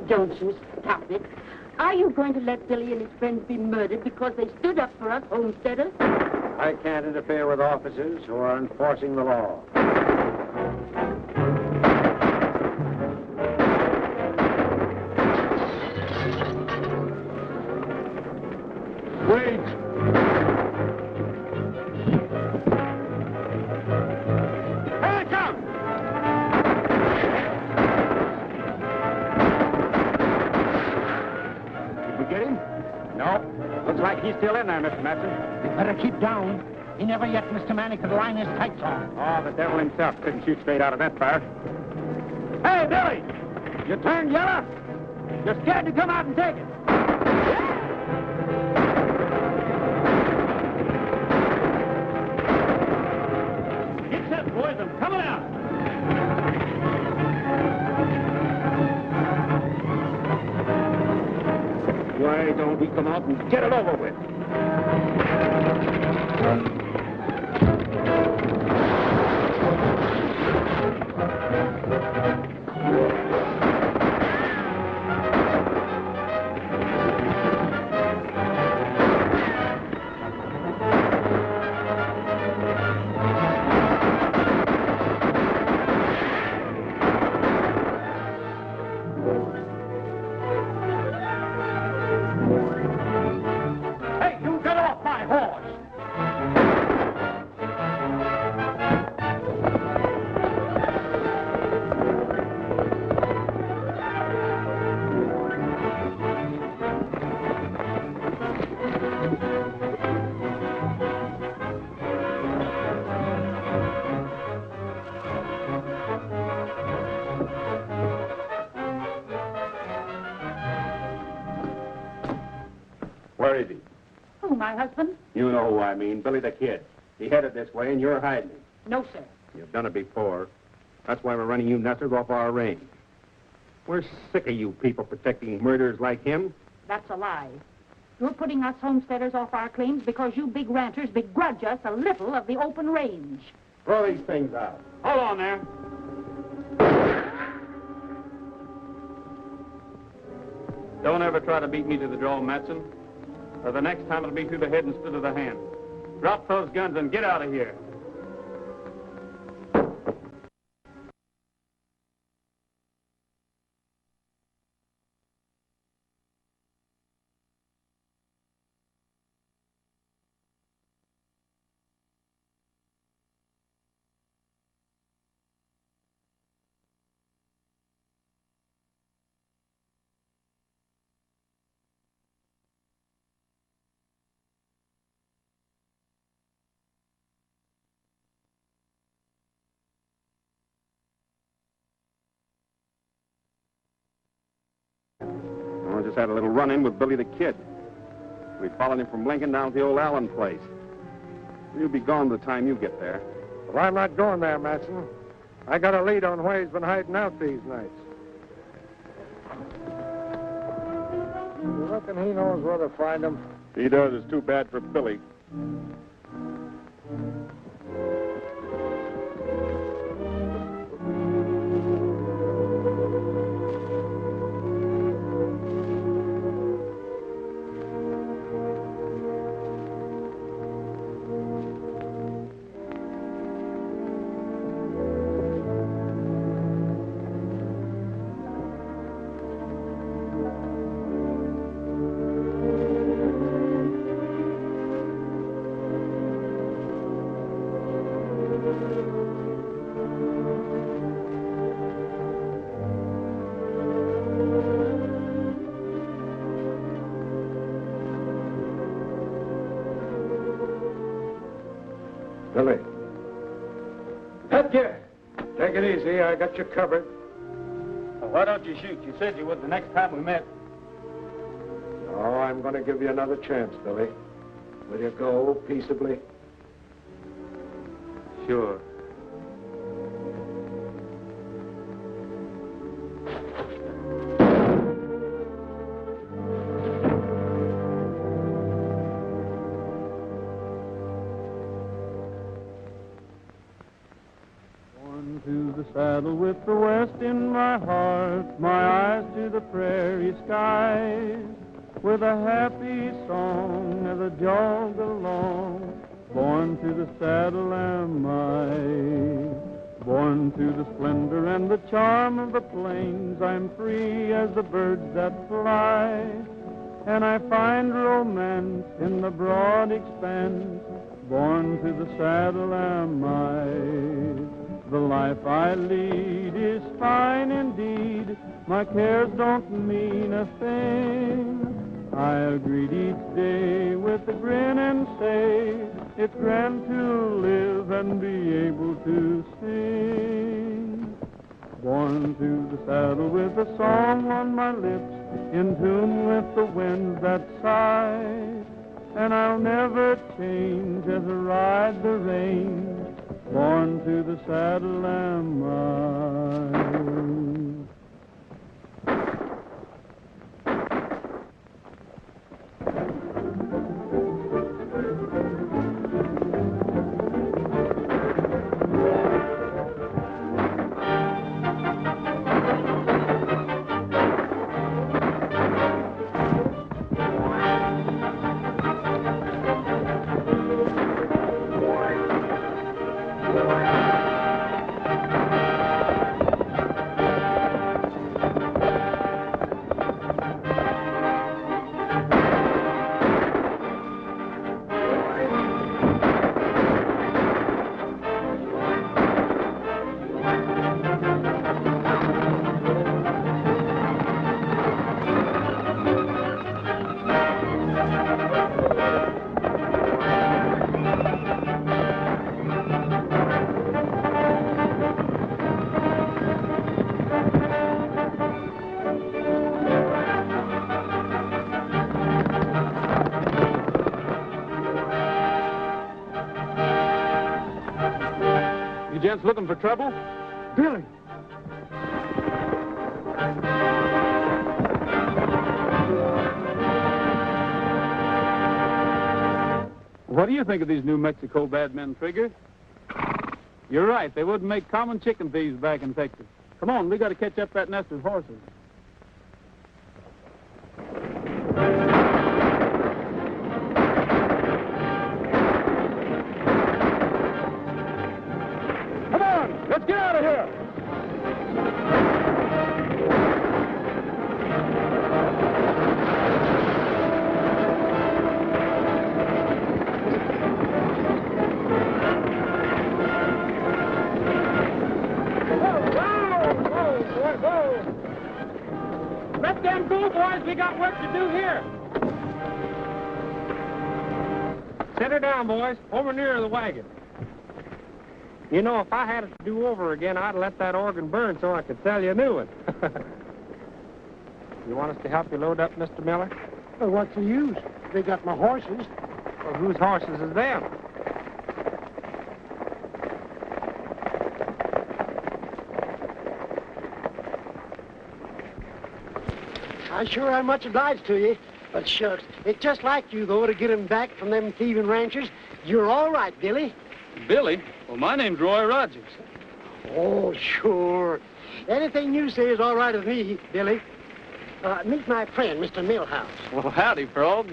Don't you stop it. Are you going to let Billy and his friends be murdered because they stood up for us homesteaders? I can't interfere with officers who are enforcing the law. Wait! He's still in there, Mr. Matson. You better keep down. He never yet, Mr. Manny, could line his tights on. Oh, the devil himself couldn't shoot straight out of that fire. Hey, Billy! You turned yellow? You're scared to come out and take it. Get set, boys. I'm coming out. Why don't we come out and get it over with? Where is he? Who, my husband? You know who I mean, Billy the Kid. He headed this way, and you're hiding him. No, sir. You've done it before. That's why we're running you Natteford off our range. We're sick of you people protecting murderers like him. That's a lie. You're putting us homesteaders off our claims because you big ranchers begrudge us a little of the open range. Throw these things out. Hold on there. Don't ever try to beat me to the draw, Matson. Or the next time it'll be through the head instead of the hand. Drop those guns and get out of here. I just had a little run-in with Billy the Kid. We followed him from Lincoln down to the old Allen place. He'll be gone by the time you get there. Well, I'm not going there, Matson. I got a lead on where he's been hiding out these nights. reckon he knows where to find them. If he does, it's too bad for Billy. Billy. Pat Garrett. Take it easy. I got you covered. Well, why don't you shoot? You said you would the next time we met. Oh, I'm going to give you another chance, Billy. Will you go peaceably? Sure. To the saddle with the west in my heart, my eyes to the prairie skies, with a happy song as I jog along. Born to the saddle am I, born to the splendor and the charm of the plains. I'm free as the birds that fly, and I find romance in the broad expanse. Born to the saddle am I. The life I lead is fine indeed. My cares don't mean a thing. I'll greet each day with a grin and say, it's grand to live and be able to sing. Born to the saddle with a song on my lips, in tune with the winds that sigh. And I'll never change as I ride the reins. Born to the saddle am I. Gents looking for trouble? Billy! What do you think of these New Mexico bad men, Trigger? You're right. They wouldn't make common chicken thieves back in Texas. Come on, we got to catch up that nest of horses. Come on, let's get out of here. Let them go, boys. We got work to do here. Sit her down, boys. Over near the wagon. You know, if I had it to do over again, I'd let that organ burn so I could sell you a new one. You want us to help you load up, Mr. Miller? Well, what's the use? They got my horses. Well, whose horses is them? I sure am much obliged to you. But shucks, it's just like you, though, to get him back from them thieving ranchers. You're all right, Billy. Billy? Well, my name's Roy Rogers. Oh, sure. Anything you say is all right with me, Billy. Meet my friend, Mr. Millhouse. Well, howdy, Frog.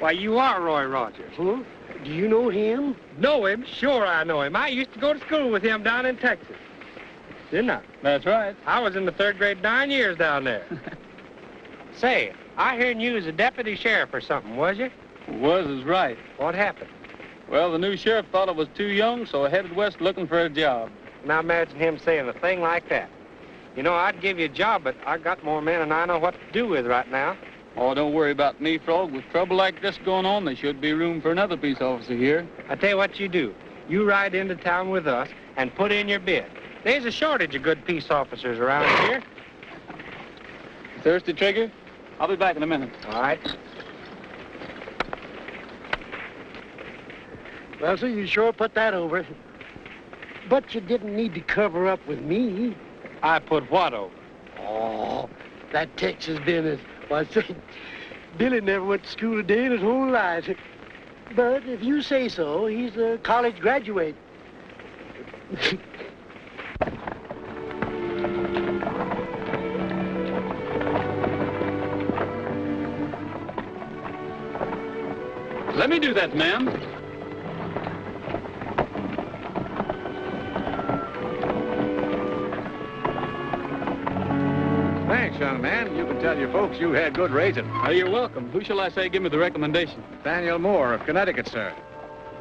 Why, you are Roy Rogers. Huh? Do you know him? Know him? Sure I know him. I used to go to school with him down in Texas. Didn't I? That's right. I was in the 3rd grade 9 years down there. Say, I heard you was a deputy sheriff or something, was you? Was is right. What happened? Well, the new sheriff thought I was too young, so I headed west looking for a job. Now imagine him saying a thing like that. You know, I'd give you a job, but I got more men than I know what to do with right now. Oh, don't worry about me, Frog. With trouble like this going on, there should be room for another peace officer here. I tell you what you do. You ride into town with us and put in your bid. There's a shortage of good peace officers around here. Thirsty, Trigger? I'll be back in a minute. All right. Well, sir, you sure put that over. But you didn't need to cover up with me. I put what over? Oh, that Texas business. Why, say, Billy never went to school a day in his whole life. But if you say so, he's a college graduate. Let me do that, ma'am. Thanks, young man. You can tell your folks you had good raising. Oh, you're welcome. Who shall I say give me the recommendation? Daniel Moore of Connecticut, sir.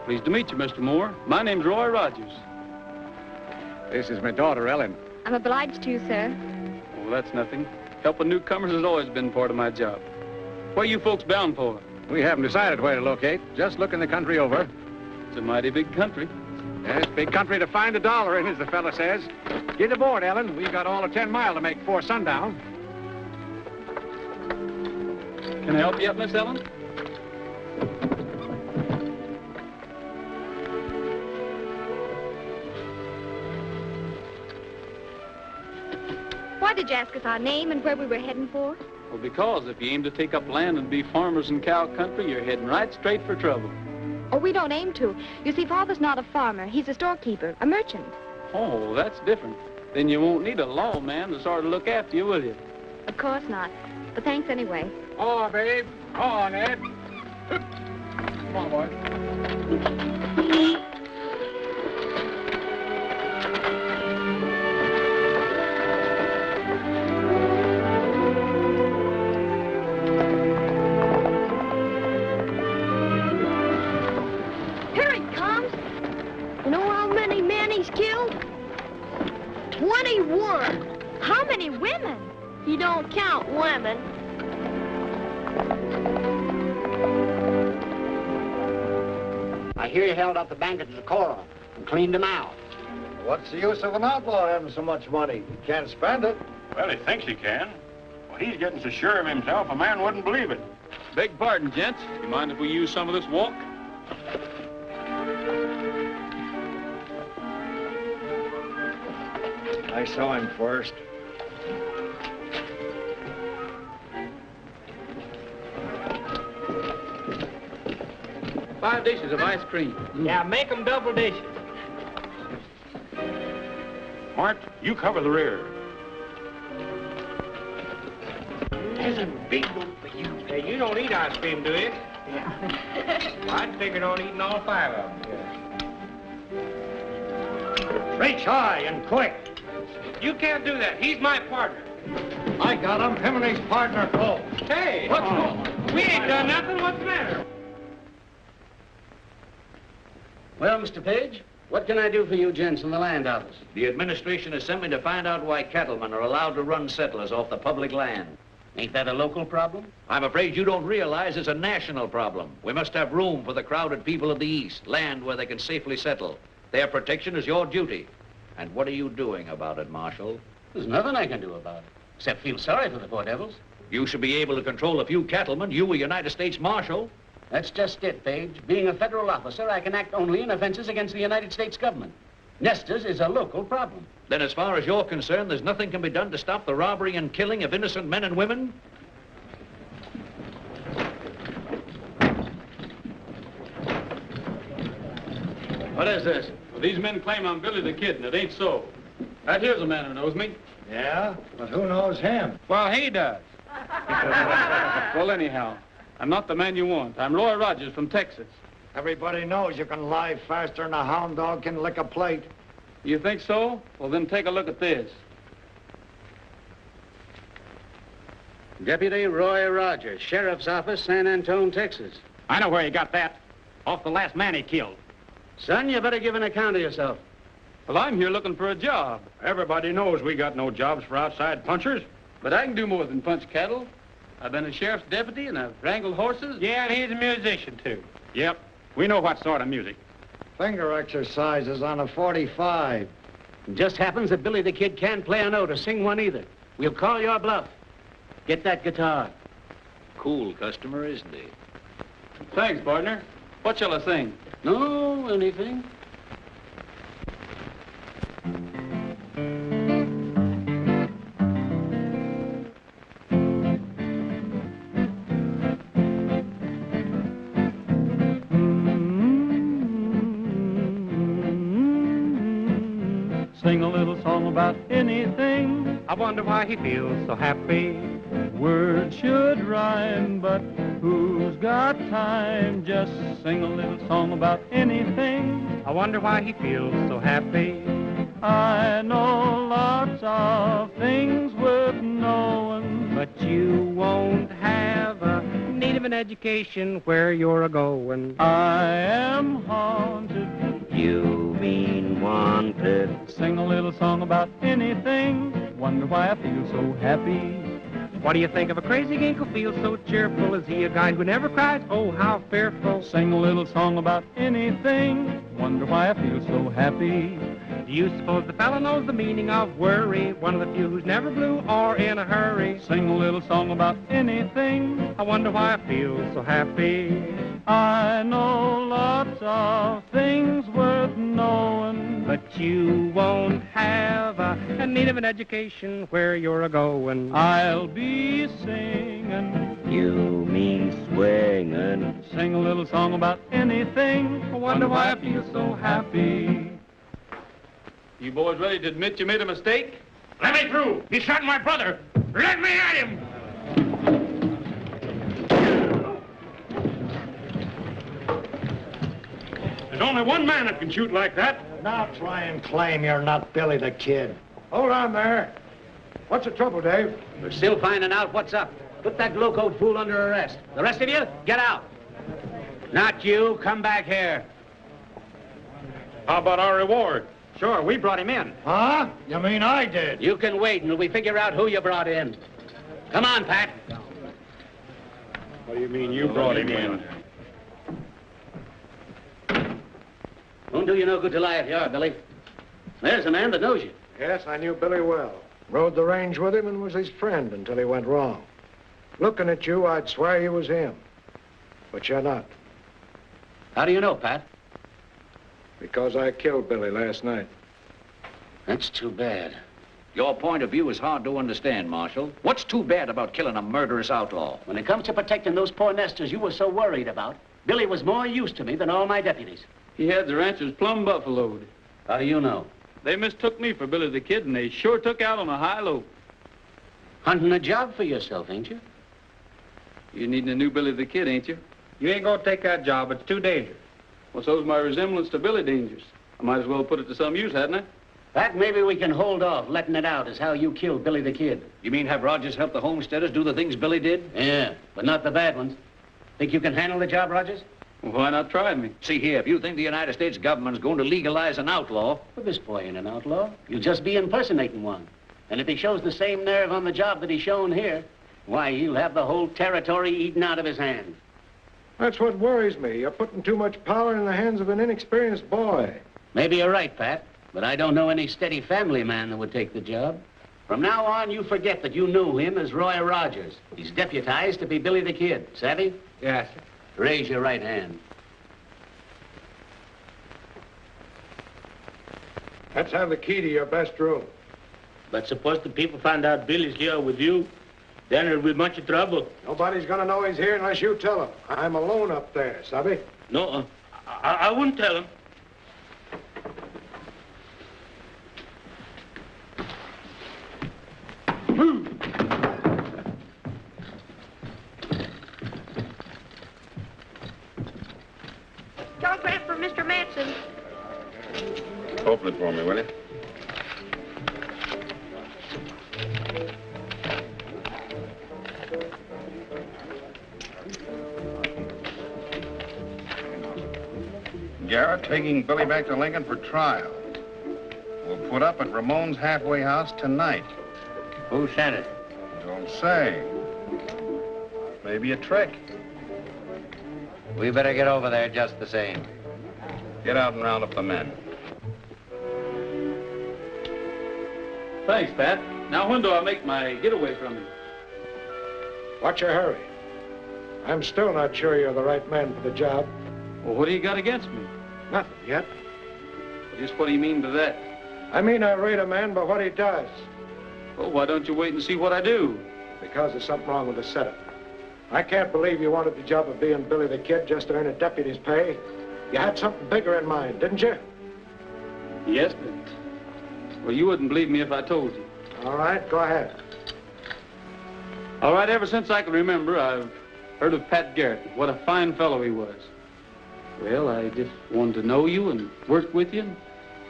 Pleased to meet you, Mr. Moore. My name's Roy Rogers. This is my daughter, Ellen. I'm obliged to you, sir. Oh, that's nothing. Helping newcomers has always been part of my job. Where you folks bound for? We haven't decided where to locate. Just looking the country over. It's a mighty big country. Yes, big country to find $1 in, as the fella says. Get aboard, Ellen. We've got all of 10 mile to make before sundown. Can I help you up, Miss Ellen? Why did you ask us our name and where we were heading for? Well, because if you aim to take up land and be farmers in cow country, you're heading right straight for trouble. Oh, we don't aim to. You see, Father's not a farmer. He's a storekeeper, a merchant. Oh, that's different. Then you won't need a lawman to sort of look after you, will you? Of course not. But thanks anyway. Oh, babe. Come on, Ed. Come on, boy. Here he comes. You know how many men he's killed? 21. How many women? He don't count women. I hear you held up the bank at the Decorum and cleaned them out. What's the use of an outlaw having so much money? He can't spend it. Well, he thinks he can. Well, he's getting so sure of himself, a man wouldn't believe it. Beg pardon, gents. You mind if we use some of this walk? I saw him first. Five dishes of ice cream. Yeah, make them double dishes. Mart, you cover the rear. There's a big one for you. Hey, you don't eat ice cream, do you? Yeah. Well, I'd figured on eating all 5 of them. Yeah. Reach high and quick. You can't do that. He's my partner. I got him. Him and his partner close. Hey, What's wrong? we ain't done nothing. What's the matter? Well, Mr. Page, what can I do for you gents in the land office? The administration has sent me to find out why cattlemen are allowed to run settlers off the public land. Ain't that a local problem? I'm afraid you don't realize it's a national problem. We must have room for the crowded people of the East, land where they can safely settle. Their protection is your duty. And what are you doing about it, Marshal? There's nothing I can do about it, except feel sorry for the poor devils. You should be able to control a few cattlemen. You, a United States Marshal. That's just it, Page. Being a federal officer, I can act only in offenses against the United States government. Nesters is a local problem. Then as far as you're concerned, there's nothing can be done to stop the robbery and killing of innocent men and women? What is this? Well, these men claim I'm Billy the Kid, and it ain't so. Right here's a man who knows me. Yeah? But who knows him? Well, he does. Well, anyhow, I'm not the man you want. I'm Roy Rogers from Texas. Everybody knows you can lie faster than a hound dog can lick a plate. You think so? Well, then take a look at this. Deputy Roy Rogers, Sheriff's Office, San Antone, Texas. I know where you got that. Off the last man he killed. Son, you better give an account of yourself. Well, I'm here looking for a job. Everybody knows we got no jobs for outside punchers. But I can do more than punch cattle. I've been a sheriff's deputy, and I've wrangled horses. Yeah, and he's a musician, too. Yep, we know what sort of music. Finger exercises on a 45. It just happens that Billy the Kid can't play a note or sing one either. We'll call your bluff. Get that guitar. Cool customer, isn't he? Thanks, partner. What shall I sing? No, anything. Sing a little song about anything. I wonder why he feels so happy. Words should rhyme, but who's got time? Just sing a little song about anything. I wonder why he feels so happy. I know lots of things worth knowing, But you won't have a need of an education where you're a-going. I am haunted. You mean wanted. Sing a little song about anything. Wonder why I feel so happy. What do you think of a crazy gink who feels so cheerful? Is he a guy who never cries? Oh, how fearful. Sing a little song about anything. Wonder why I feel so happy. Do you suppose the fella knows the meaning of worry? One of the few who's never blue or in a hurry. Sing a little song about anything. I wonder why I feel so happy. I know lots of things worth knowing, But you won't have a need of an education where you're a-going. I'll be singing. You mean swinging. Sing a little song about anything. I wonder why I feel so happy. You boys ready to admit you made a mistake? Let me through. He shot my brother. Let me at him. There's only one man that can shoot like that. Now try and claim you're not Billy the Kid. Hold on there. What's the trouble, Dave? We're still finding out what's up. Put that low-coat fool under arrest. The rest of you, get out. Not you. Come back here. How about our reward? Sure, we brought him in. Huh? You mean I did? You can wait until we figure out who you brought in. Come on, Pat. What do you mean you brought him in? Won't do you no good to lie if you are, Billy. There's a man that knows you. Yes, I knew Billy well. Rode the range with him and was his friend until he went wrong. Looking at you, I'd swear he was him. But you're not. How do you know, Pat? Because I killed Billy last night. That's too bad. Your point of view is hard to understand, Marshal. What's too bad about killing a murderous outlaw? When it comes to protecting those poor nesters you were so worried about, Billy was more use to me than all my deputies. He had the ranchers plumb buffaloed. How do you know? They mistook me for Billy the Kid, and they sure took out on a high low. Hunting a job for yourself, ain't you? You needing a new Billy the Kid, ain't you? You ain't gonna take that job. It's too dangerous. Well, so's my resemblance to Billy Dangerous. I might as well put it to some use, hadn't I? Pat, maybe we can hold off letting it out as how you killed Billy the Kid. You mean have Rogers help the homesteaders do the things Billy did? Yeah, but not the bad ones. Think you can handle the job, Rogers? Well, why not try me? See here, if you think the United States government's going to legalize an outlaw... Well, this boy ain't an outlaw. You'll just be impersonating one. And if he shows the same nerve on the job that he's shown here, why, he'll have the whole territory eaten out of his hands. That's what worries me. You're putting too much power in the hands of an inexperienced boy. Maybe you're right, Pat, but I don't know any steady family man that would take the job. From now on, you forget that you knew him as Roy Rogers. He's deputized to be Billy the Kid. Savvy? Yes, sir. Raise your right hand. Let's have the key to your best room. But suppose the people find out Billy's here with you, then it'll be much trouble. Nobody's gonna know he's here unless you tell him. I'm alone up there, savvy? No, I wouldn't tell him. Mr. Matson. Open it for me, will you? Garrett taking Billy back to Lincoln for trial. We'll put up at Ramon's halfway house tonight. Who sent it? Don't say. Maybe a trick. We better get over there just the same. Get out and round up the men. Thanks, Pat. Now, when do I make my getaway from you? What's your hurry? I'm still not sure you're the right man for the job. Well, what do you got against me? Nothing yet. Just what do you mean by that? I mean I rate a man by what he does. Well, why don't you wait and see what I do? Because there's something wrong with the setup. I can't believe you wanted the job of being Billy the Kid just to earn a deputy's pay. You had something bigger in mind, didn't you? Yes, but... Well, you wouldn't believe me if I told you. All right, go ahead. All right, ever since I can remember, I've heard of Pat Garrett. What a fine fellow he was. Well, I just wanted to know you and work with you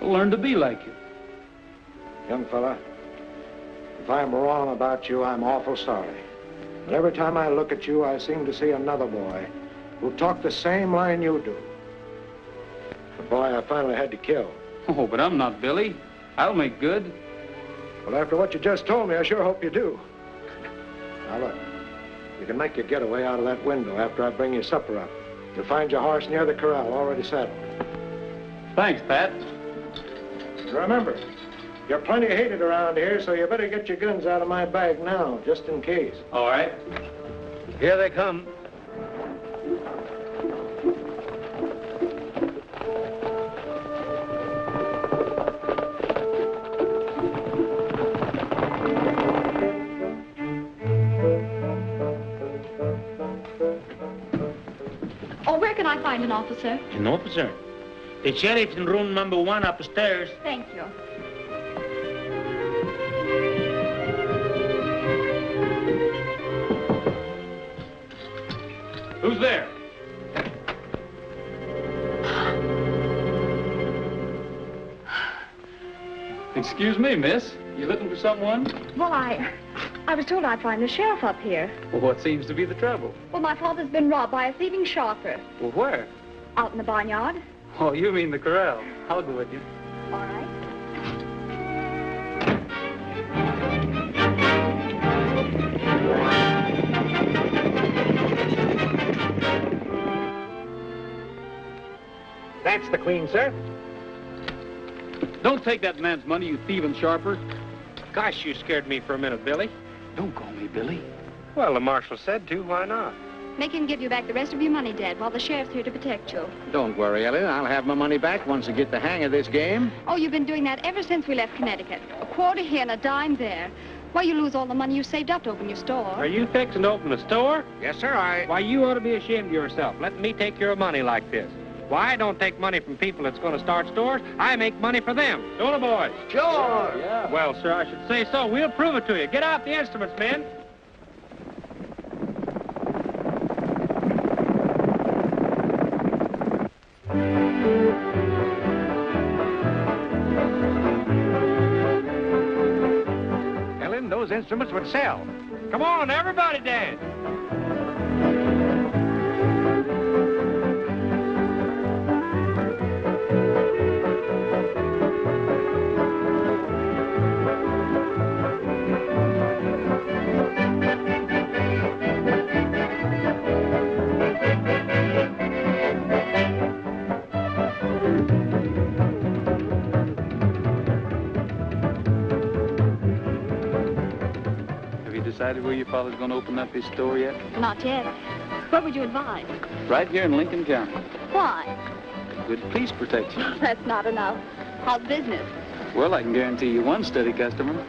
and learn to be like you. Young fella, if I'm wrong about you, I'm awful sorry. But every time I look at you, I seem to see another boy who talked the same line you do. The boy I finally had to kill. Oh, but I'm not Billy. I'll make good. Well, after what you just told me, I sure hope you do. Now, look, you can make your getaway out of that window after I bring your supper up. You'll find your horse near the corral, already saddled. Thanks, Pat. Remember, you're plenty hated around here, so you better get your guns out of my bag now, just in case. All right. Here they come. Oh, where can I find an officer? An officer? The sheriff's in room number 1 upstairs. Thank you. Who's there? Excuse me, miss. You looking for someone? Well, I was told I'd find the sheriff up here. Well, what seems to be the trouble? Well, my father's been robbed by a thieving sharper. Well, where? Out in the barnyard. Oh, you mean the corral. I'll go with you. All right. That's the queen, sir. Don't take that man's money, you thieving sharper. Gosh, you scared me for a minute, Billy. Don't call me Billy. Well, the marshal said to. Why not? Make him give you back the rest of your money, Dad, while the sheriff's here to protect you. Don't worry, Ellen. I'll have my money back once I get the hang of this game. Oh, you've been doing that ever since we left Connecticut. A quarter here and a dime there. Why, you lose all the money you saved up to open your store. Are you fixing to open a store? Yes, sir, Why, you ought to be ashamed of yourself, letting me take your money like this. Why, I don't take money from people that's going to start stores. I make money for them. Don't I, boys? Sure. Yeah. Well, sir, I should say so. We'll prove it to you. Get out the instruments, men. Ellen, those instruments would sell. Come on, everybody dance. Decided where your father's going to open up his store yet? Not yet. What would you advise? Right here in Lincoln County. Why? Good police protection. That's not enough. How's business? Well, I can guarantee you one steady customer.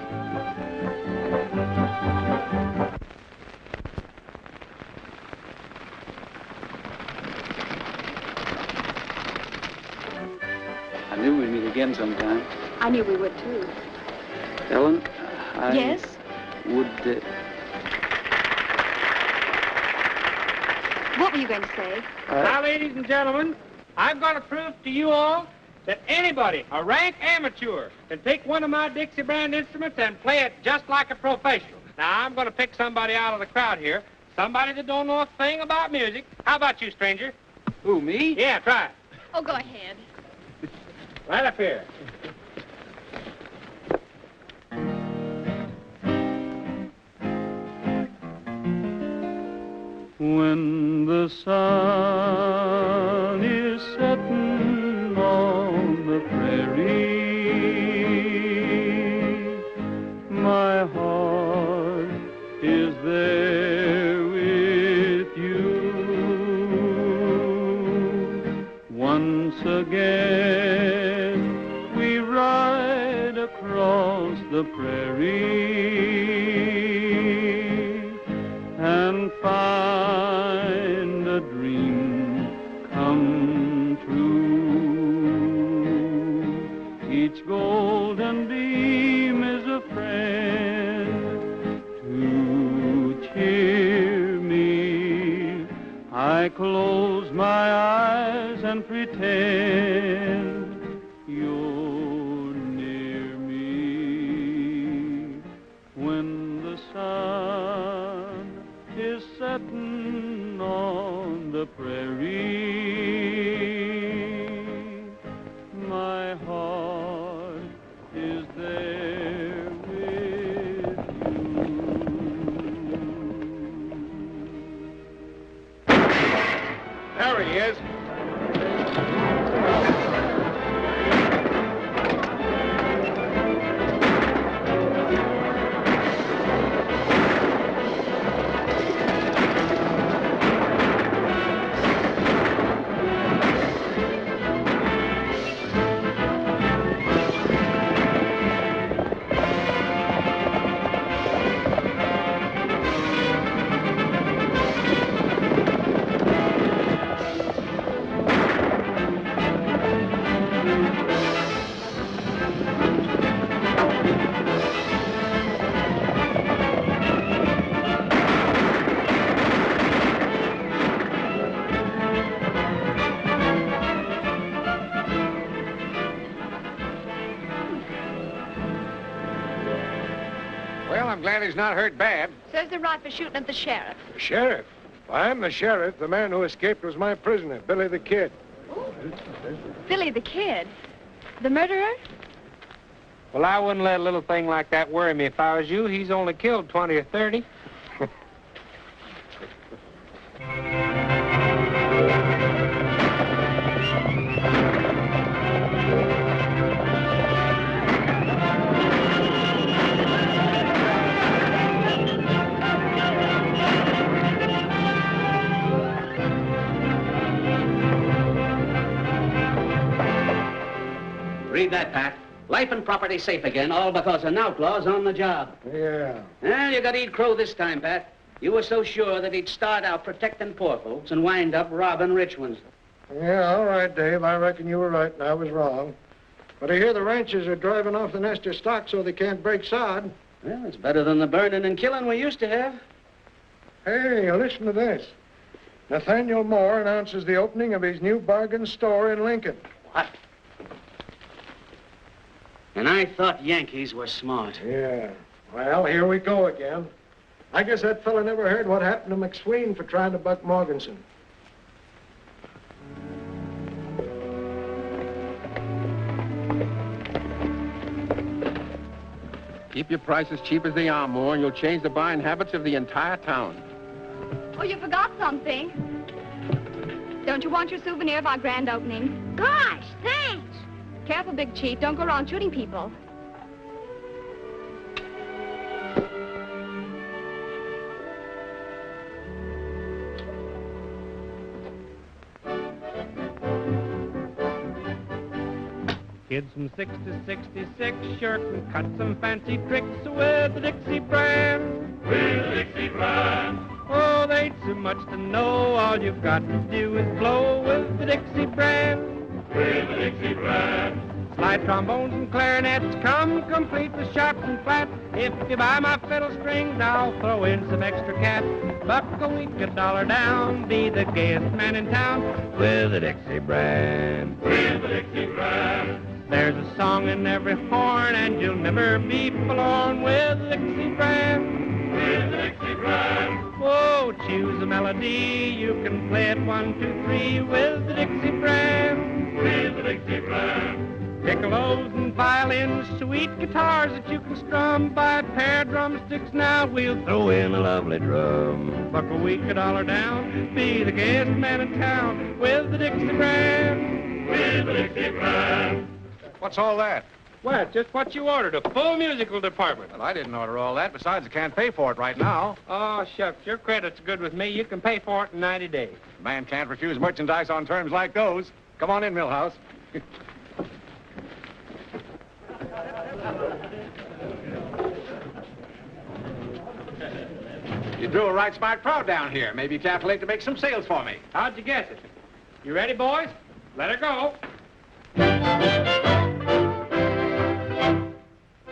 I knew we'd meet again sometime. I knew we would, too. Ellen, Yes? would... What were you going to say? Now, ladies and gentlemen, I'm going to prove to you all that anybody, a rank amateur, can take one of my Dixie brand instruments and play it just like a professional. Now, I'm going to pick somebody out of the crowd here, somebody that don't know a thing about music. How about you, stranger? Who, me? Yeah, try it. Oh, go ahead. Right up here. When the sun is setting on the prairie, my heart is there with you. Once again we ride across the prairie and find a dream come true. Each golden beam is a friend to cheer me. I close my eyes and pretend you're near me. When the sun is setting on the prairie, my heart is there with you. There he is. Well, I'm glad he's not hurt bad. Says they're right for shooting at the sheriff. The sheriff? I'm the sheriff. The man who escaped was my prisoner, Billy the Kid. Billy the Kid? The murderer? Well, I wouldn't let a little thing like that worry me if I was you. He's only killed 20 or 30. Read that, Pat. Life and property safe again, all because an outlaw's on the job. Yeah. Well, you got to eat crow this time, Pat. You were so sure that he'd start out protecting poor folks and wind up robbing rich ones. Yeah, all right, Dave. I reckon you were right and I was wrong. But I hear the ranchers are driving off the nest of stock so they can't break sod. Well, it's better than the burning and killing we used to have. Hey, listen to this. Nathaniel Moore announces the opening of his new bargain store in Lincoln. What? And I thought Yankees were smart. Yeah. Well, here we go again. I guess that fella never heard what happened to McSween for trying to buck Morganson. Keep your prices cheap as they are, Moore, and you'll change the buying habits of the entire town. Oh, you forgot something. Don't you want your souvenir of our grand opening? Gosh, thanks. Careful, Big Chief. Don't go around shooting people. Kids from 6 to 66 sure can cut some fancy tricks with the Dixie brand. With the Dixie brand. Oh, they ain't so much to know. All you've got to do is blow with the Dixie brand. With the Dixie brand. Slide trombones and clarinets come complete with sharps and flats. If you buy my fiddle strings, I'll throw in some extra cats. Buck a week, $1 down, be the gayest man in town with the Dixie brand. With the Dixie brand. There's a song in every horn, and you'll never be forlorn with the Dixie brand. With the Dixie brand. Oh, choose a melody, you can play it 1, 2, 3 with the Dixie brand. With the Dixie brand. Piccolos and violins, sweet guitars that you can strum. Buy a pair of drumsticks now, we'll throw in a lovely drum. Buck a week, $1 down, be the gayest man in town with the Dixie brand. With the Dixie brand. What's all that? Well, it's just what you ordered, a full musical department. Well, I didn't order all that. Besides, I can't pay for it right now. Oh, shucks, your credit's good with me. You can pay for it in 90 days. A man can't refuse merchandise on terms like those. Come on in, Millhouse. You drew a right smart crowd down here. Maybe you calculate to make some sales for me. How'd you guess it? You ready, boys? Let her go.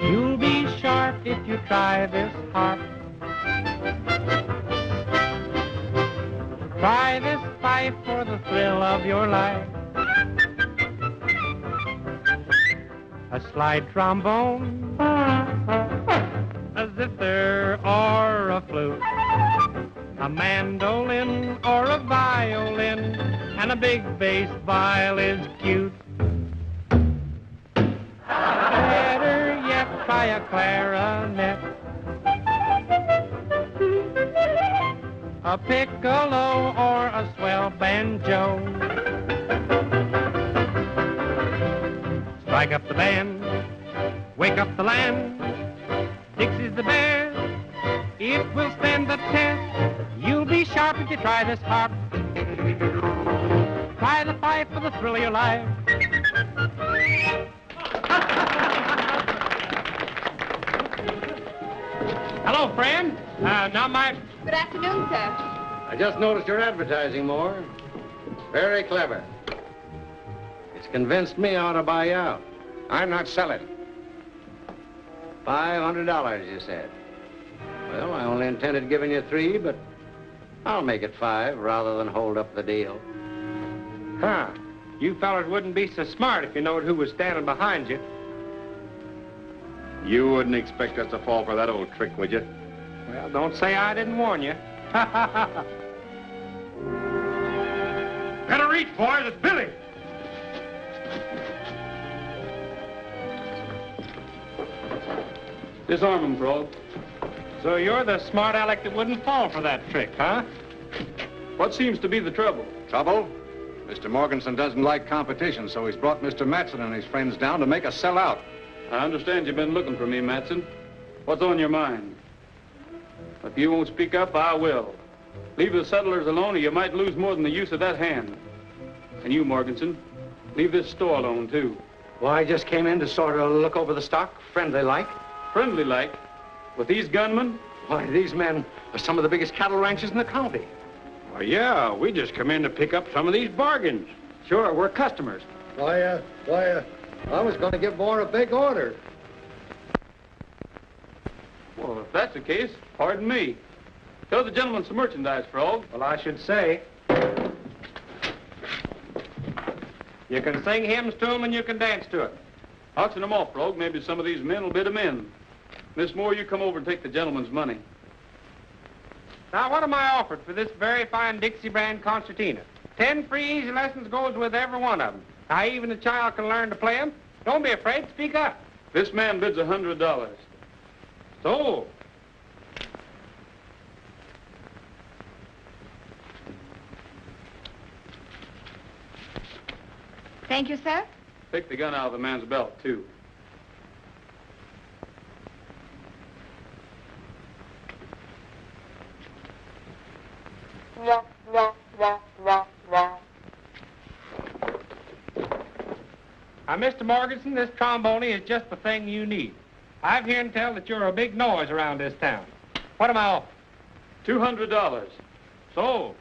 You'll be sharp if you try this harp. Try this fife for the thrill of your life. A slide trombone, a zither or a flute, a mandolin or a violin, and a big bass viol is cute. Better yet, try a clarinet, a piccolo or a swell banjo. Strike up the band, wake up the land. Dixie's the best, it will stand the test. You'll be sharp if you try this harp. Try the fife for the thrill of your life. Hello, friend. Now my... Good afternoon, sir. I just noticed you're advertising more. Very clever. It's convinced me I ought to buy you out. I'm not selling. $500, you said. Well, I only intended giving you 3, but I'll make it 5 rather than hold up the deal. Huh. You fellas wouldn't be so smart if you knowed who was standing behind you. You wouldn't expect us to fall for that old trick, would you? Well, don't say I didn't warn you. Better reach, boys. It's Billy. Disarm him, Frog. So you're the smart aleck that wouldn't fall for that trick, huh? What seems to be the trouble? Trouble? Mr. Morganson doesn't like competition, so he's brought Mr. Matson and his friends down to make us sell out. I understand you've been looking for me, Matson. What's on your mind? If you won't speak up, I will. Leave the settlers alone or you might lose more than the use of that hand. And you, Morganson, leave this store alone, too. Well, I just came in to sort of look over the stock, friendly-like. Friendly-like? With these gunmen? Why, these men are some of the biggest cattle ranchers in the county. Well, yeah, we just come in to pick up some of these bargains. Sure, we're customers. I was going to give more a big order. Well, if that's the case, pardon me. Show the gentleman some merchandise, Frog. Well, I should say. You can sing hymns to them and you can dance to it. Auction them off, Frog. Maybe some of these men will bid them in. Miss Moore, you come over and take the gentleman's money. Now, what am I offered for this very fine Dixie brand concertina? 10 free easy lessons goes with every one of them. Now, even a child can learn to play them. Don't be afraid. Speak up. This man bids $100. So, Thank you, sir. Take the gun out of the man's belt, too. Now, Mr. Morganson, this trombone is just the thing you need. I've heard tell that you're a big noise around this town. What am I offering? $200. So,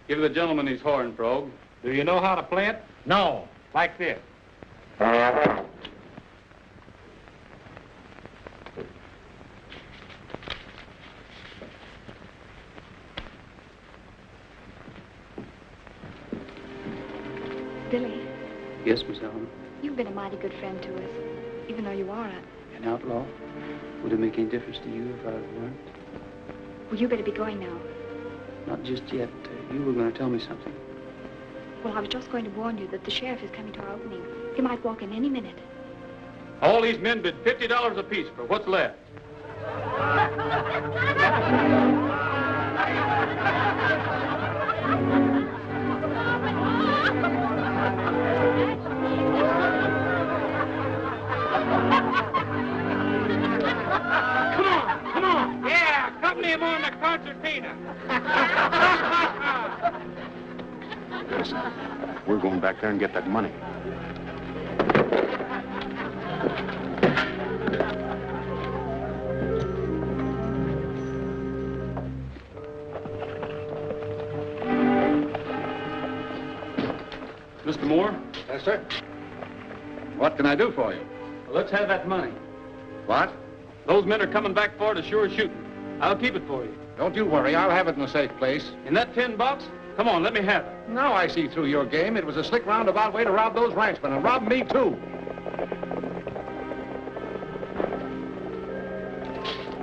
Give the gentleman his horn, Frog. do you know how to play it? No. Like this. Billy, Yes, Miss Allen. you've been a mighty good friend to us, even though you are An outlaw? Would it make any difference to you if I weren't? Well, you better be going now. Not just yet. You were going to tell me something. Well, I was just going to warn you that the sheriff is coming to our opening. He might walk in any minute. All these men bid $50 apiece for what's left. Come on. Yeah, accompany him on the concertina. Listen, we're going back there and get that money. Mr. Moore? Yes, sir. What can I do for you? Well, let's have that money. What? Those men are coming back for it as sure as shooting. I'll keep it for you. Don't you worry. I'll have it in a safe place. In that tin box? Come on, let me have it. Now I see through your game. It was a slick roundabout way to rob those ranchmen, and rob me, too.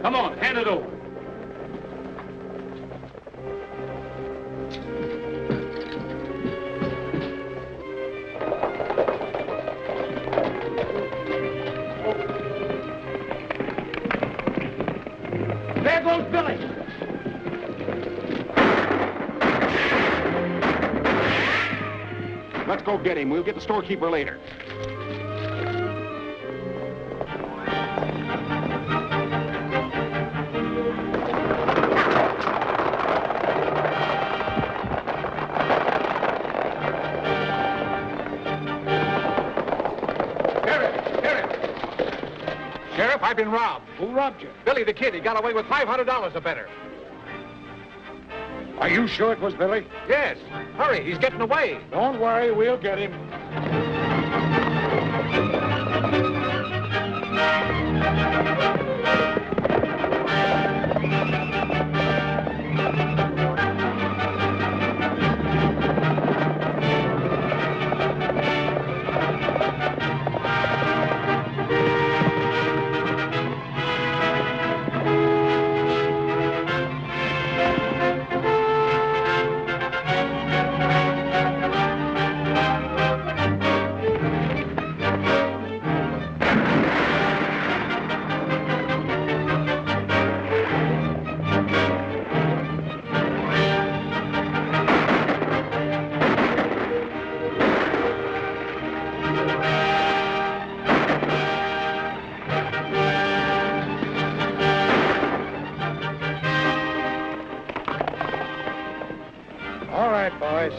Come on, hand it over. There goes Billy. Let's go get him. We'll get the storekeeper later. Sheriff, I've been robbed. Who robbed you? Billy the Kid. He got away with $500 or better. Are you sure it was Billy? Yes. Hurry, he's getting away. Don't worry, we'll get him. All right, boys.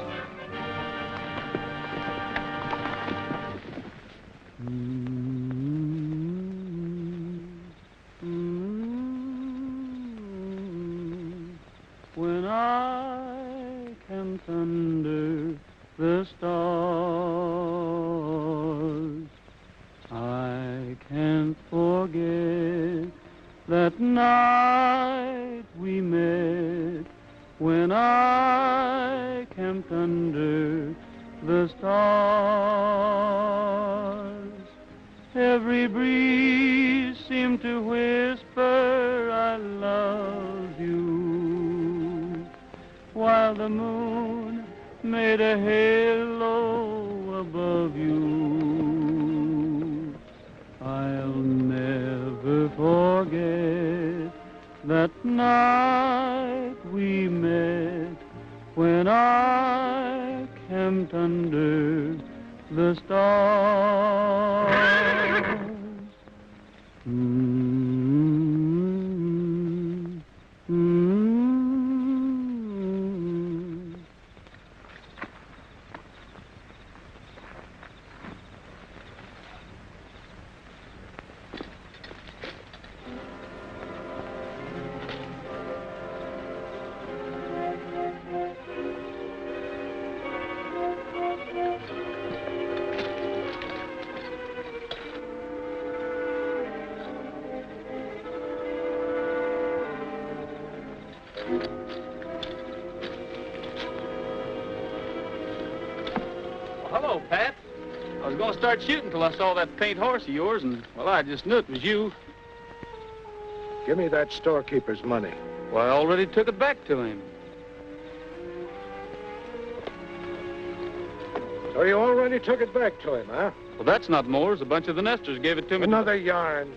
When I can thunder the stars, I can't forget that night we met. When I camped under the stars, every breeze seemed to whisper, I love you, while the moon made a halo above you. I'll never forget that night we met, when I camped under the stars. Well, hello, Pat. I was going to start shooting till I saw that paint horse of yours, and, well, I just knew it was you. Give me that storekeeper's money. Well, I already took it back to him. So you already took it back to him, huh? Well, that's not Moore's. A bunch of the nesters gave it to me. Another yarn.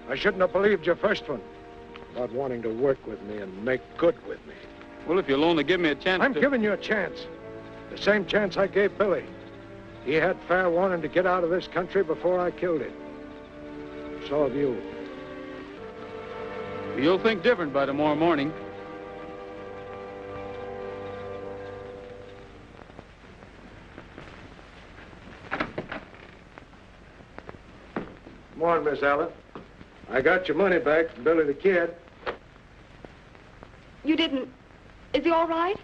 I shouldn't have believed your first one about wanting to work with me and make good with me. Well, if you'll only give me a chance I'm giving you a chance. The same chance I gave Billy. He had fair warning to get out of this country before I killed him. So have you. You'll think different by tomorrow morning. Come on, Miss Ellen. I got your money back from Billy the Kid. You didn't... Is he all right?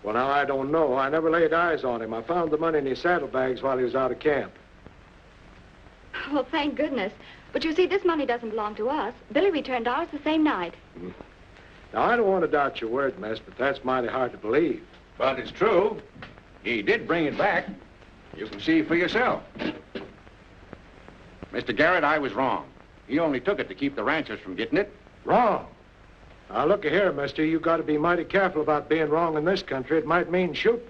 Well, now, I don't know. I never laid eyes on him. I found the money in his saddlebags while he was out of camp. Well, thank goodness. But you see, this money doesn't belong to us. Billy returned ours the same night. Now, I don't want to doubt your word, miss, but that's mighty hard to believe. But it's true. He did bring it back. You can see for yourself. Mr. Garrett, I was wrong. He only took it to keep the ranchers from getting it. Wrong? Now, look here, mister. You got to be mighty careful about being wrong in this country. It might mean shooting.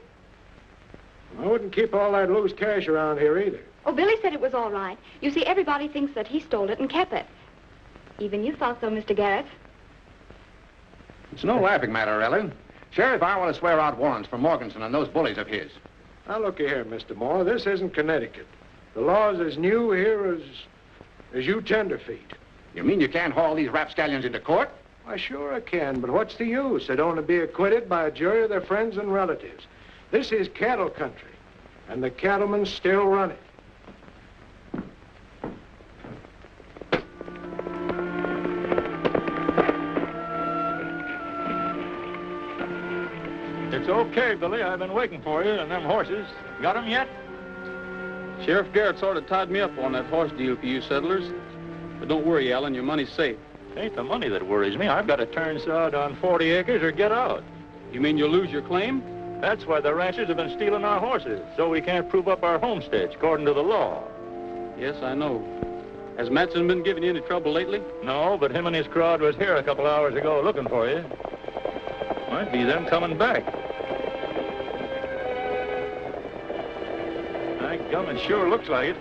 I wouldn't keep all that loose cash around here either. Oh, Billy said it was all right. You see, everybody thinks that he stole it and kept it. Even you thought so, Mr. Garrett. It's no laughing matter, Ellen. Sheriff, I want to swear out warrants for Morganson and those bullies of his. Now, look here, Mr. Moore. This isn't Connecticut. The law's as new here as you tenderfeet. You mean you can't haul these rapscallions into court? Why, sure I can, but what's the use? They'd only be acquitted by a jury of their friends and relatives. This is cattle country, and the cattlemen still run it. It's okay, Billy. I've been waiting for you and them horses. Got 'em yet? Sheriff Garrett sort of tied me up on that horse deal for you settlers. But don't worry, Alan, your money's safe. It ain't the money that worries me. I've got to turn sod on 40 acres or get out. You mean you'll lose your claim? That's why the ranchers have been stealing our horses, so we can't prove up our homesteads according to the law. Yes, I know. Has Matson been giving you any trouble lately? No, but him and his crowd was here a couple hours ago looking for you. Might be them coming back. My gum, it sure looks like it.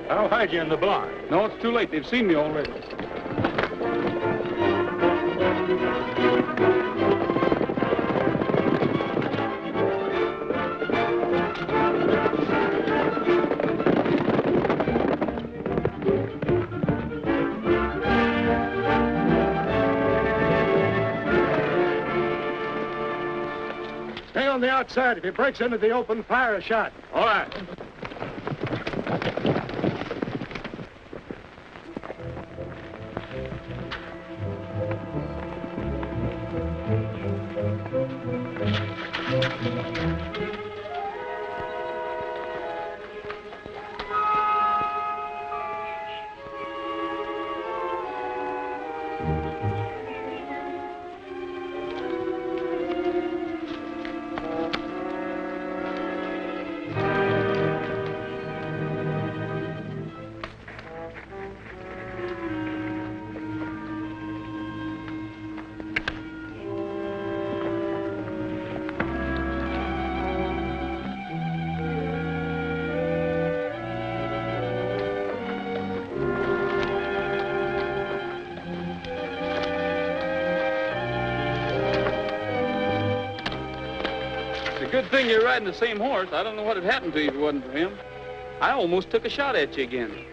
I'll hide you in the barn. No, it's too late. They've seen me already. Stay on the outside. If he breaks into the open, fire a shot. All right. Good thing you're riding the same horse. I don't know what had happened to you if it wasn't for him. I almost took a shot at you again.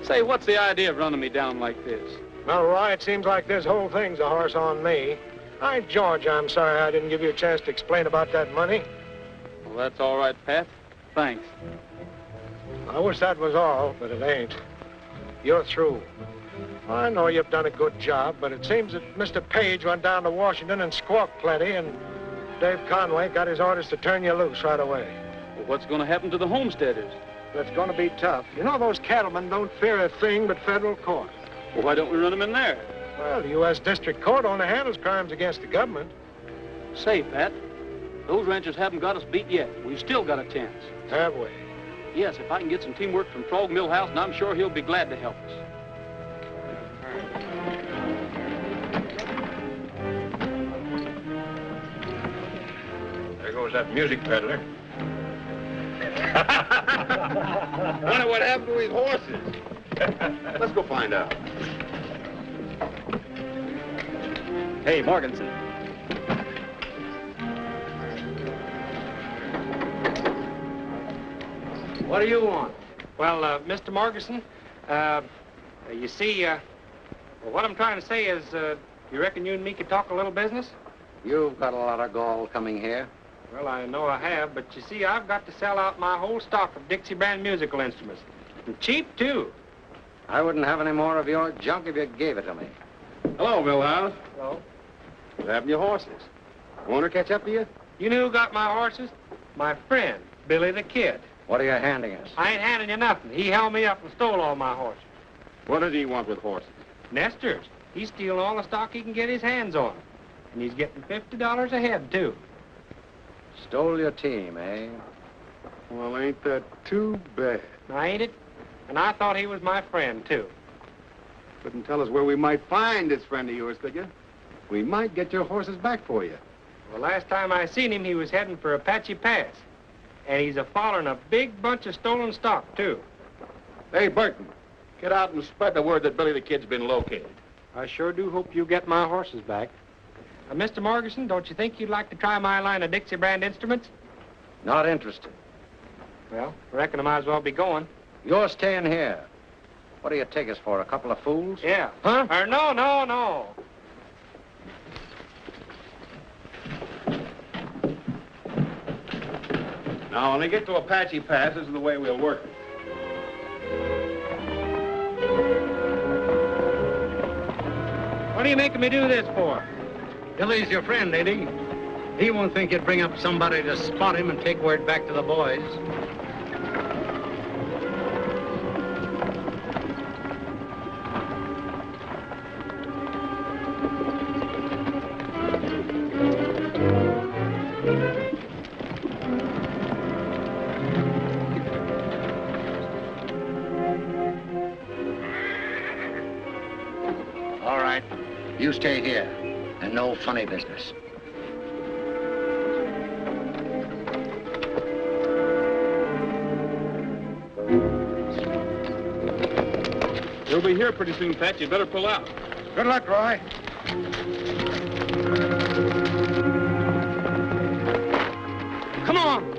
Say, what's the idea of running me down like this? Well, Roy, it seems like this whole thing's a horse on me. Hi, George, I'm sorry I didn't give you a chance to explain about that money. Well, that's all right, Pat. Thanks. I wish that was all, but it ain't. You're through. I know you've done a good job, but it seems that Mr. Page went down to Washington and squawked plenty, and Dave Conway got his orders to turn you loose right away. Well, what's going to happen to the homesteaders? It's going to be tough. You know, those cattlemen don't fear a thing but federal court. Well, why don't we run them in there? Well, the U.S. District Court only handles crimes against the government. Say, Pat, Those ranchers haven't got us beat yet. We've still got a chance. Have we? Yes, if I can get some teamwork from Frog Millhouse, and I'm sure he'll be glad to help us. There goes that music peddler. Wonder what happened to his horses. Let's go find out. Hey, Morganson. What do you want? Well, Mr. Morganson, you see, well, what I'm trying to say is, you reckon you and me could talk a little business? You've got a lot of gall coming here. Well, I know I have, but you see, I've got to sell out my whole stock of Dixie brand musical instruments. And cheap, too. I wouldn't have any more of your junk if you gave it to me. Hello, Millhouse. Hello? What happened to your horses? Want her to catch up to you? You know who got my horses? My friend, Billy the Kid. What are you handing us? I ain't handing you nothing. He held me up and stole all my horses. What does he want with horses? Nesters. He's stealing all the stock he can get his hands on. And he's getting $50 a head, too. Stole your team, eh? Well, ain't that too bad? Now, ain't it? And I thought he was my friend, too. Couldn't tell us where we might find this friend of yours, could you? We might get your horses back for you. Well, last time I seen him, he was heading for Apache Pass. And he's a-following a big bunch of stolen stock, too. Hey, Burton, get out and spread the word that Billy the Kid's been located. I sure do hope you get my horses back. Mr. Morganson, don't you think you'd like to try my line of Dixie brand instruments? Not interested. Well, reckon I might as well be going. You're staying here. What do you take us for, a couple of fools? Yeah. Huh? No. Now, when they get to Apache Pass, this is the way we'll work it. What are you making me do this for? Billy's your friend, ain't he? He won't think you'd bring up somebody to spot him and take word back to the boys. All right, you stay here, and no funny business. He'll be here pretty soon, Pat. You better pull out. Good luck, Roy. Come on.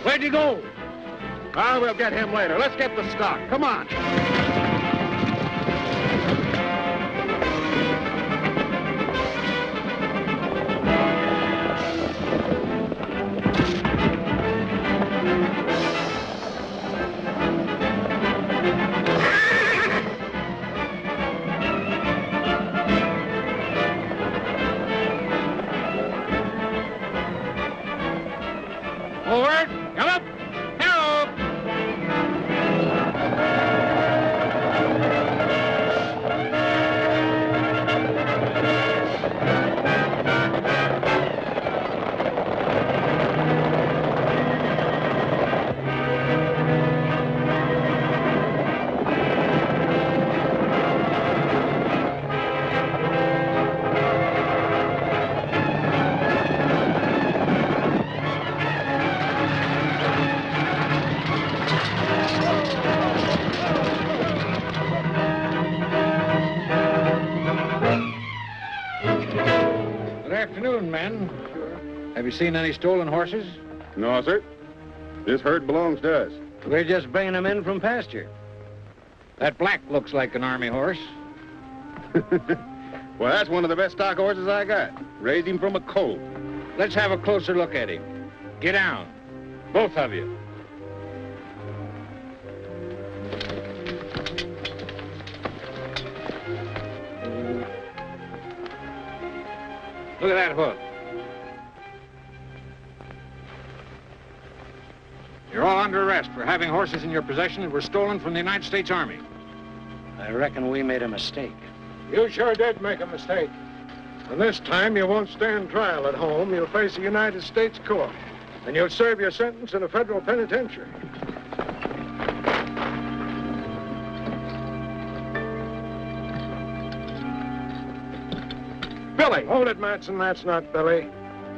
Where'd you go? Ah, we'll get him later. Let's get the stock. Come on. Forward. Come up. Hello. Have you seen any stolen horses? No, sir. This herd belongs to us. We're just bringing them in from pasture. That black looks like an army horse. Well, that's one of the best stock horses I got. Raised him from a colt. Let's have a closer look at him. Get down, both of you. Look at that hoof. You're all under arrest for having horses in your possession that were stolen from the United States Army. I reckon we made a mistake. You sure did make a mistake. And this time you won't stand trial at home. You'll face a United States court. And you'll serve your sentence in a federal penitentiary. Billy! Hold it, Matson. That's not Billy.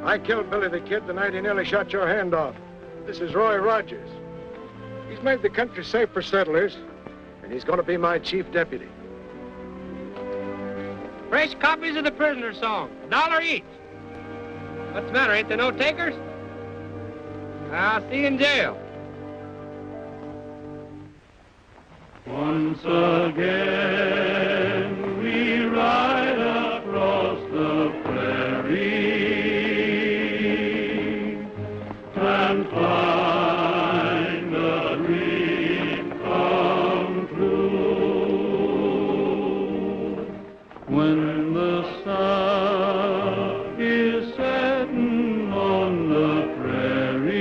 I killed Billy the Kid the night he nearly shot your hand off. This is Roy Rogers. He's made the country safe for settlers, and he's going to be my chief deputy. Fresh copies of the prisoner song, $1 each. What's the matter, ain't there no takers? I'll see you in jail. Once again we ride across the prairie and find a dream come true. When the sun is setting on the prairie,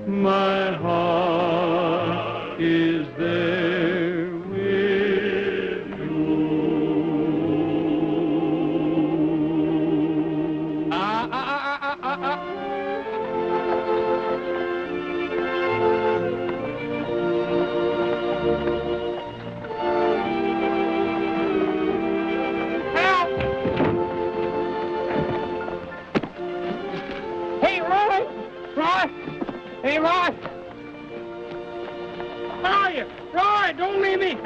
my heart is there with you. Hey, Roy! Roy! Hey, Roy! Where are you? Roy, don't leave me!